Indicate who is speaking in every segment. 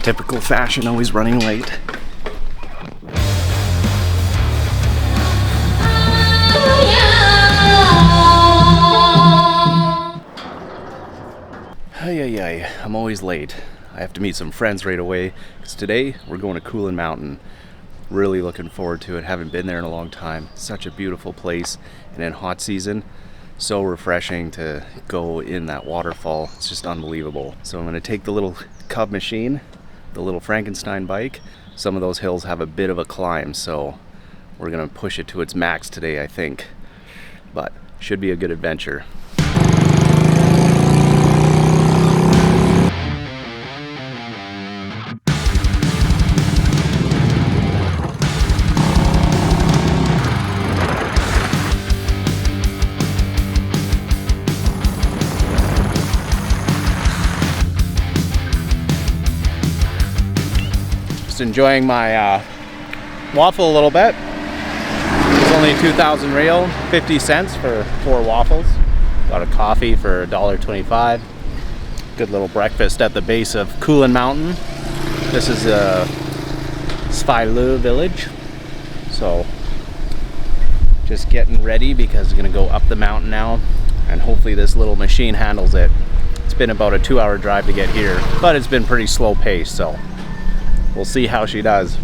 Speaker 1: Typical fashion, always running late. Ay, I'm always late. I have to meet some friends right away because today we're going to Kulen Mountain. Really looking forward to it. Haven't been there in a long time. Such a beautiful place, and in hot season, so refreshing to go in that waterfall. It's just unbelievable. So I'm going to take the little Cub machine, the little Frankenstein bike. Some of those hills have a bit of a climb, so we're going to push it to its max today, I think. But should be a good adventure. Enjoying my waffle a little bit. It's only 2,000 real, 50 cents for 4 waffles. Got a coffee for $1.25. Good little breakfast at the base of Kulen Mountain. This is Svailu village. So just getting ready because we're gonna go up the mountain now, and hopefully this little machine handles it. It's been about a 2-hour drive to get here, but it's been pretty slow paced, so we'll see how she does.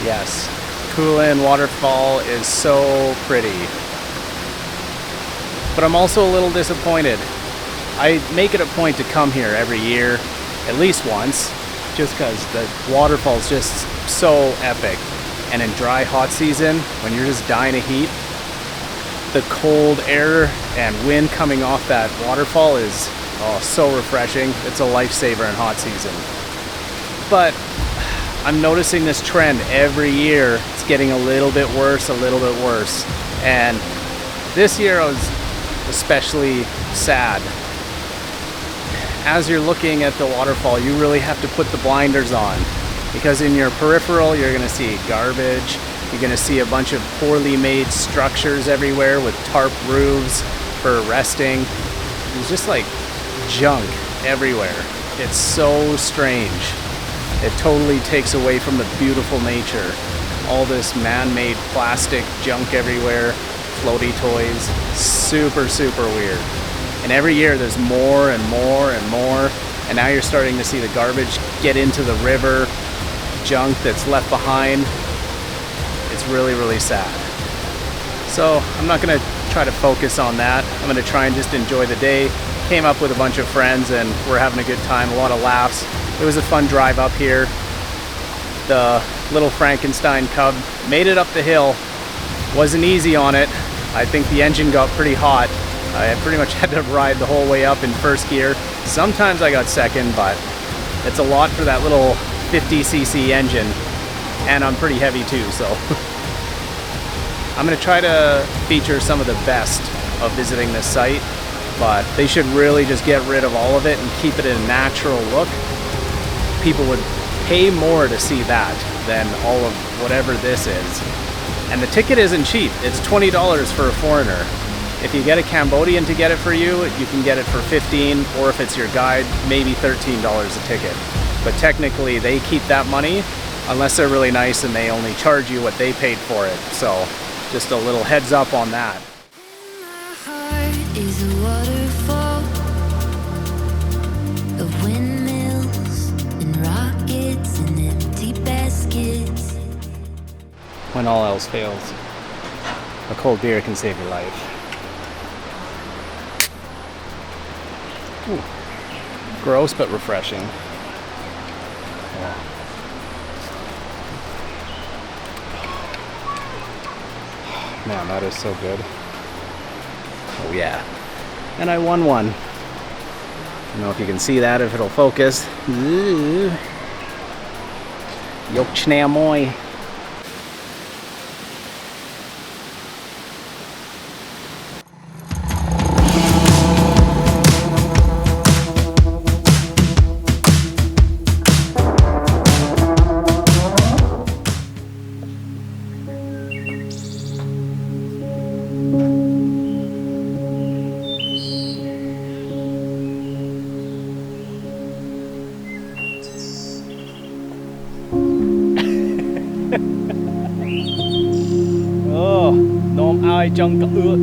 Speaker 1: Yes, Kulen waterfall is so pretty. But I'm also a little disappointed. I make it a point to come here every year, at least once, just because the waterfall is just so epic. And in dry, hot season, when you're just dying of heat, the cold air and wind coming off that waterfall is so refreshing. It's a lifesaver in hot season. But I'm noticing this trend every year. It's getting a little bit worse, and this year I was especially sad. As you're looking at the waterfall, you really have to put the blinders on, because in your peripheral you're going to see garbage. You're going to see a bunch of poorly made structures everywhere with tarp roofs for resting. There's just like junk everywhere. It's so strange. It totally takes away from the beautiful nature. All this man-made plastic junk everywhere, floaty toys, super weird. And every year there's more and more and more, and now you're starting to see the garbage get into the river, junk that's left behind. It's really sad. So I'm not gonna try to focus on that. I'm gonna try and just enjoy the day. Came up with a bunch of friends and we're having a good time, a lot of laughs. It was a fun drive up here. The little Frankenstein Cub made it up the hill. Wasn't easy on it. I think the engine got pretty hot. I pretty much had to ride the whole way up in first gear. Sometimes I got second, but it's a lot for that little 50cc engine. And I'm pretty heavy too, so. I'm gonna try to feature some of the best of visiting this site, but they should really just get rid of all of it and keep it in a natural look. People would pay more to see that than all of whatever this is. And the ticket isn't cheap. It's $20 for a foreigner. If you get a Cambodian to get it for you, you can get it for $15, or if it's your guide, maybe $13 a ticket. But technically, they keep that money unless they're really nice and they only charge you what they paid for it. So just a little heads up on that.
Speaker 2: My heart is a waterfall of windmills and rockets and empty baskets.
Speaker 1: When all else fails, a cold beer can save your life. Ooh. Gross but refreshing. Yeah. Man, that is so good. Oh yeah. And I won one. I don't know if you can see that, if it'll focus. Yok moi. Oh, nom ai trong cả ướt.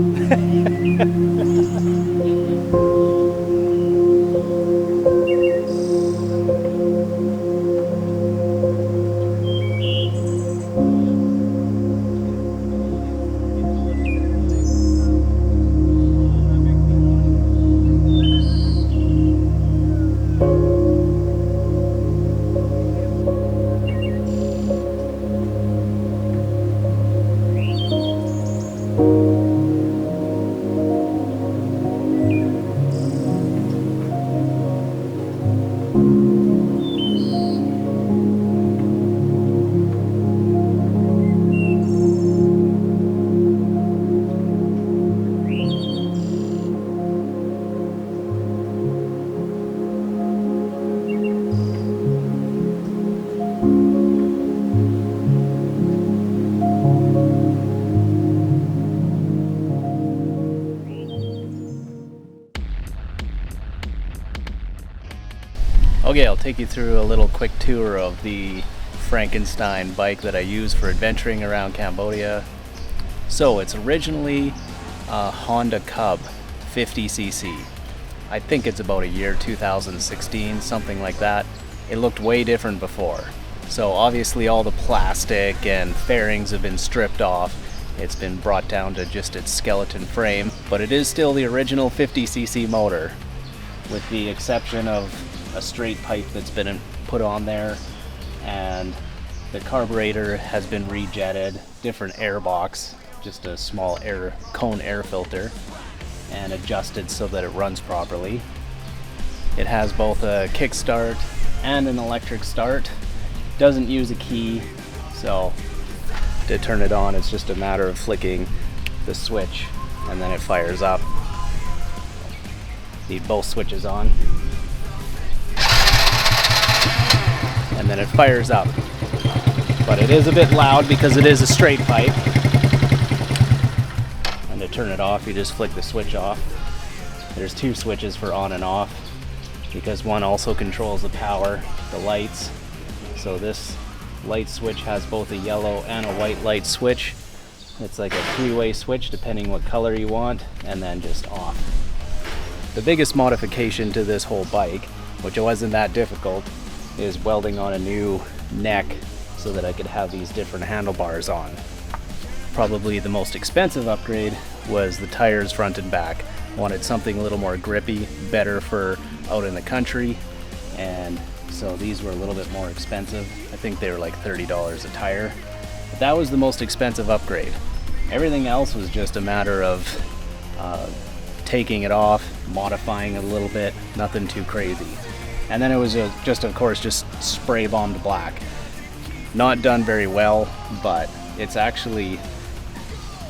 Speaker 1: Okay, I'll take you through a little quick tour of the Frankenstein bike that I use for adventuring around Cambodia. So it's originally a Honda Cub 50cc. I think it's about a year 2016, something like that. It looked way different before. So obviously all the plastic and fairings have been stripped off. It's been brought down to just its skeleton frame, but it is still the original 50cc motor, with the exception of a straight pipe that's been put on there, and the carburetor has been rejetted, different air box, just a small cone air filter, and adjusted so that it runs properly. It has both a kickstart and an electric start. Doesn't use a key, so to turn it on it's just a matter of flicking the switch and then it fires up. Need both switches on. And then it fires up. But it is a bit loud because it is a straight pipe. And to turn it off, you just flick the switch off. There's two switches for on and off, because one also controls the power, the lights. So this light switch has both a yellow and a white light switch. It's like a three-way switch depending what color you want, and then just off. The biggest modification to this whole bike, which wasn't that difficult, is welding on a new neck so that I could have these different handlebars on. Probably the most expensive upgrade was the tires front and back. Wanted something a little more grippy, better for out in the country, and so these were a little bit more expensive. I think they were like $30 a tire. But that was the most expensive upgrade. Everything else was just a matter of taking it off, modifying it a little bit, nothing too crazy. And then it was just, of course, just spray bombed black. Not done very well, but it's actually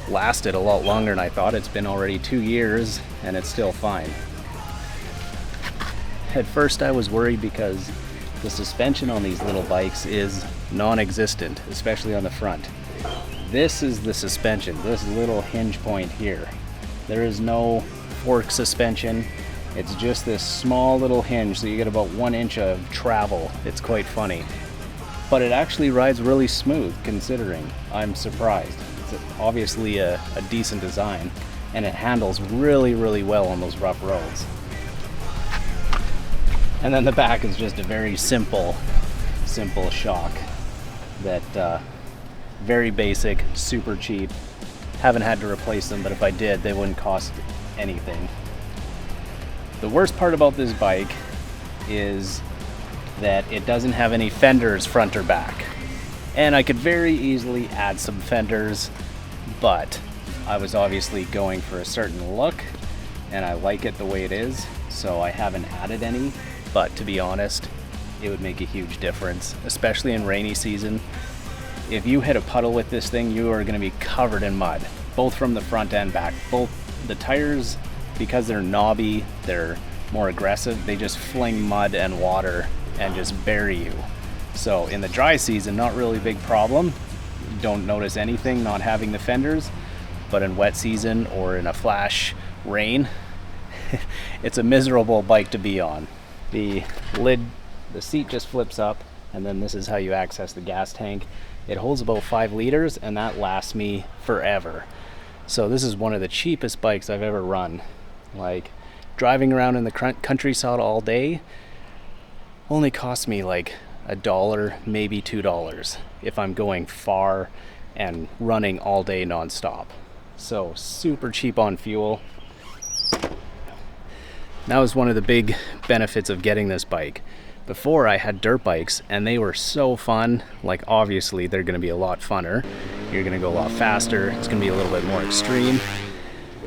Speaker 1: lasted a lot longer than I thought. It's been already 2 years and it's still fine. At first I was worried because the suspension on these little bikes is non-existent, especially on the front. This is the suspension, this little hinge point here. There is no fork suspension. It's just this small little hinge, so you get about 1 inch of travel. It's quite funny. But it actually rides really smooth, considering. I'm surprised. It's obviously a decent design, and it handles really, really well on those rough roads. And then the back is just a very simple shock that very basic, super cheap. Haven't had to replace them, but if I did, they wouldn't cost anything. The worst part about this bike is that it doesn't have any fenders front or back. And I could very easily add some fenders, but I was obviously going for a certain look and I like it the way it is, so I haven't added any. But to be honest, it would make a huge difference, especially in rainy season. If you hit a puddle with this thing, you are going to be covered in mud, both from the front and back. Both the tires, because they're knobby, they're more aggressive, they just fling mud and water and just bury you. So in the dry season, not really a big problem. Don't notice anything not having the fenders, but in wet season or in a flash rain, it's a miserable bike to be on. The lid, the seat just flips up, and then this is how you access the gas tank. It holds about 5 liters, and that lasts me forever. So this is one of the cheapest bikes I've ever run. Like, driving around in the countryside all day only costs me like $1, maybe $2 if I'm going far and running all day non-stop. So super cheap on fuel. That was one of the big benefits of getting this bike. Before, I had dirt bikes and they were so fun. Like, obviously they're going to be a lot funner. You're going to go a lot faster. It's going to be a little bit more extreme.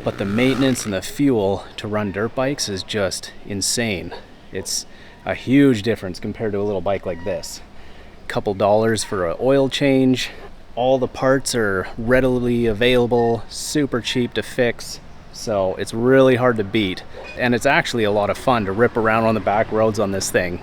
Speaker 1: But the maintenance and the fuel to run dirt bikes is just insane. It's a huge difference compared to a little bike like this. Couple dollars for an oil change. All the parts are readily available, super cheap to fix. So it's really hard to beat. And it's actually a lot of fun to rip around on the back roads on this thing.